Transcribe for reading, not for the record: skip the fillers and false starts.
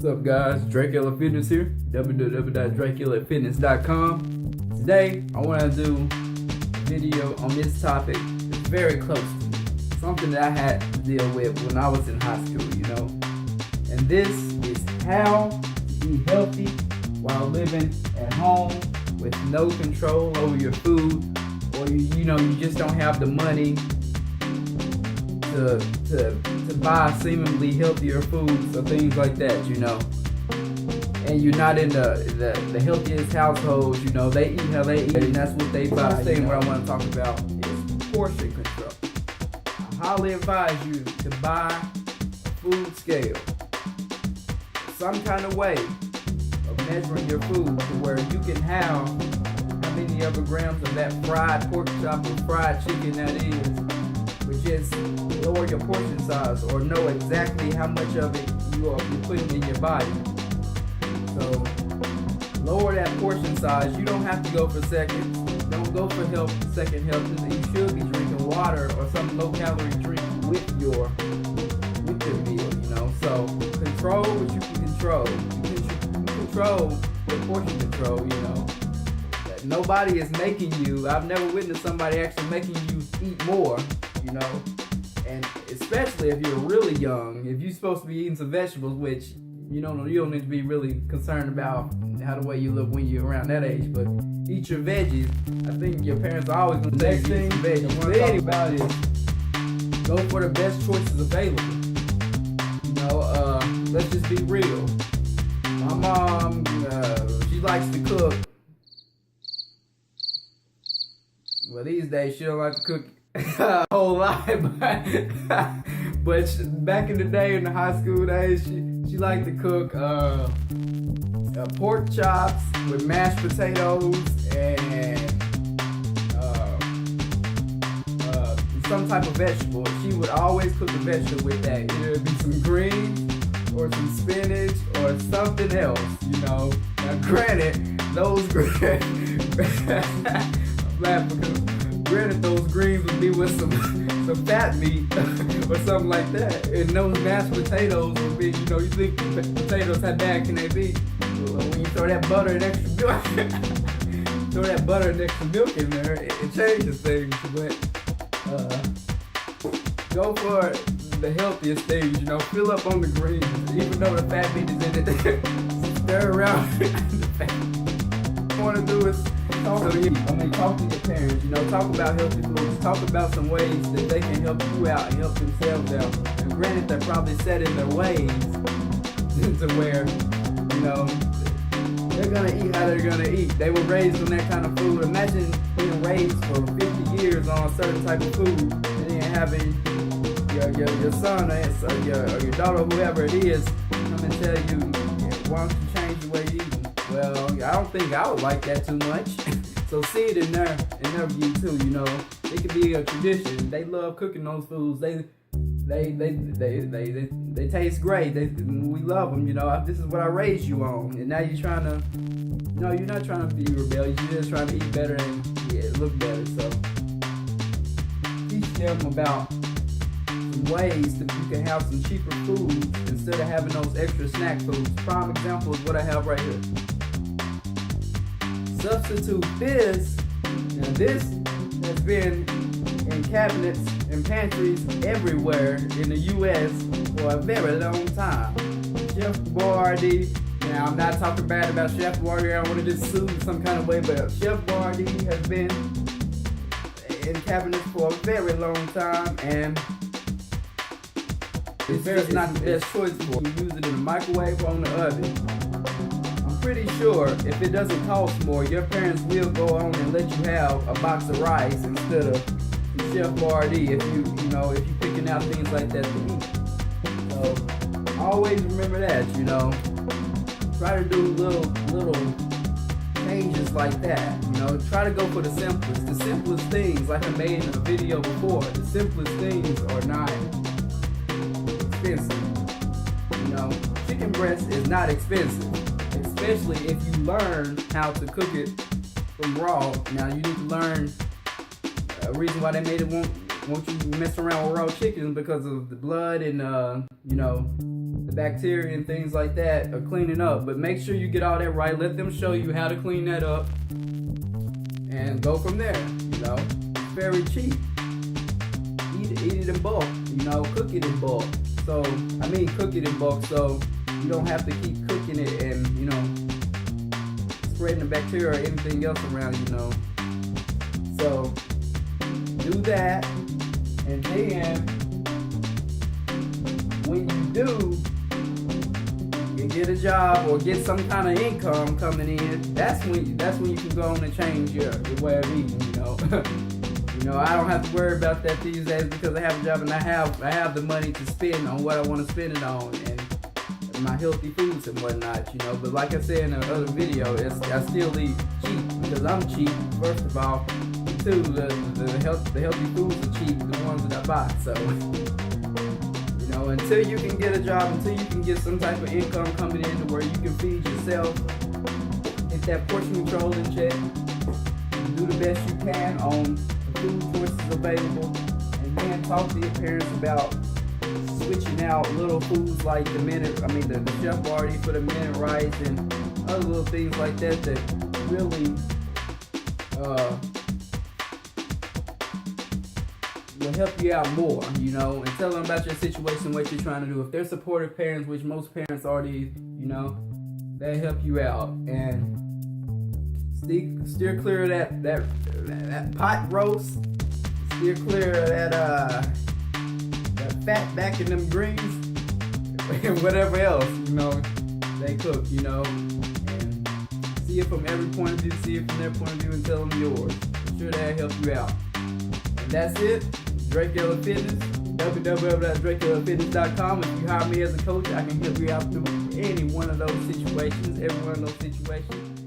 What's up, guys? Drake Elliott Fitness here, www.drakeelliottfitness.com. Today, I want to do a video on this topic that's very close to me. Something that I had to deal with when I was in high school, And this is how to eat healthy while living at home with no control over your food, or you just don't have the money to buy seemingly healthier foods or things like that, And you're not in the healthiest households, they eat how they eat, and that's what they buy. The thing what I want to talk about is portion control. I highly advise you to buy a food scale, some kind of way of measuring your food to where you can have how many other grams of that fried pork chop or fried chicken that is, but just lower your portion size or know exactly how much of it you're putting in your body. So lower that portion size. You don't have to go for seconds. Don't go for second health. You should be drinking water or some low calorie drink with your meal, So control what you can control. You can control your portion control, That nobody is making you. I've never witnessed somebody actually making you eat more, And especially if you're really young, if you're supposed to be eating some vegetables, which you don't need to be really concerned about how the way you look when you're around that age, but eat your veggies. I think your parents are always going to say eat some veggies. But anybody, go for the best choices available. Let's just be real. My mom, she likes to cook. Well, these days she don't like to cook a whole lot, but back in the day, in the high school days, she liked to cook pork chops with mashed potatoes and some type of vegetable. She would always cook a vegetable with that. Either it'd be some greens or some spinach or something else, Now, granted, those those greens would be with some fat meat or something like that. And those mashed potatoes would be, you think potatoes, how bad can they be? When you throw that butter and extra milk, in there, it changes things. But go for the healthiest things, Fill up on the greens, even though the fat meat is in it. Stir around the fat. What you want to do is talk to your parents, talk about healthy foods, talk about some ways that they can help you out and help themselves out. And granted, they're probably set in their ways to where, they're gonna eat how they're gonna eat. They were raised on that kind of food. Imagine being raised for 50 years on a certain type of food and then having your son or your daughter, whoever it is, come and tell you, why don't you change the way you eat? Well, I don't think I would like that too much. So see it in their view too, It could be a tradition. They love cooking those foods. They taste great. We love them, This is what I raised you on. And now you're trying to, you're not trying to be rebellious. You're just trying to eat better and look better. So teach them about some ways that you can have some cheaper foods instead of having those extra snack foods. Prime example is what I have right here. Substitute this. Now this has been in cabinets and pantries everywhere in the U.S. for a very long time. Chef Boyardee. Now I'm not talking bad about Chef Boyardee. I don't want to just sue some kind of way, but Chef Boyardee has been in cabinets for a very long time, and it's not the best choice for you. Use it in the microwave or on the oven. I'm pretty sure if it doesn't cost more, your parents will go on and let you have a box of rice instead of Chef Boyardee if you're picking out things like that to eat. So always remember that, Try to do little changes like that. Try to go for the simplest things, like I made in a video before. The simplest things are not expensive. Chicken breast is not expensive, especially if you learn how to cook it from raw. Now you need to learn a reason why they made it won't you mess around with raw chicken because of the blood and the bacteria and things like that are cleaning up. But make sure you get all that right. Let them show you how to clean that up and go from there. Very cheap. Eat it in bulk. Cook it in bulk. Cook it in bulk so you don't have to keep cooking it and spreading the bacteria or anything else around. So do that, and then when you do, you get a job or get some kind of income coming in. That's when you can go on and change your way of eating. I don't have to worry about that these days because I have a job and I have the money to spend on what I want to spend it on and my healthy foods and whatnot. But like I said in another video, I still eat cheap because I'm cheap. First of all, too, the healthy foods are cheap, the ones that I buy. So until you can get a job, until you can get some type of income coming in to where you can feed yourself, get that portion control in check, do the best you can on the food choices available, and then talk to your parents about switching out little foods like the chef party for the minute rice and other little things like that really will help you out more, and tell them about your situation, what you're trying to do. If they're supportive parents, which most parents are, they help you out. And steer clear of that pot roast. Steer clear of that fat back in them greens and whatever else, they cook, and see it from every point of view, see it from their point of view, and tell them yours. I'm sure they'll help you out. And that's it. Drake Elliott Fitness, www.drakeelliotfitness.com. If you hire me as a coach, I can help you out through any one of those situations, every one of those situations.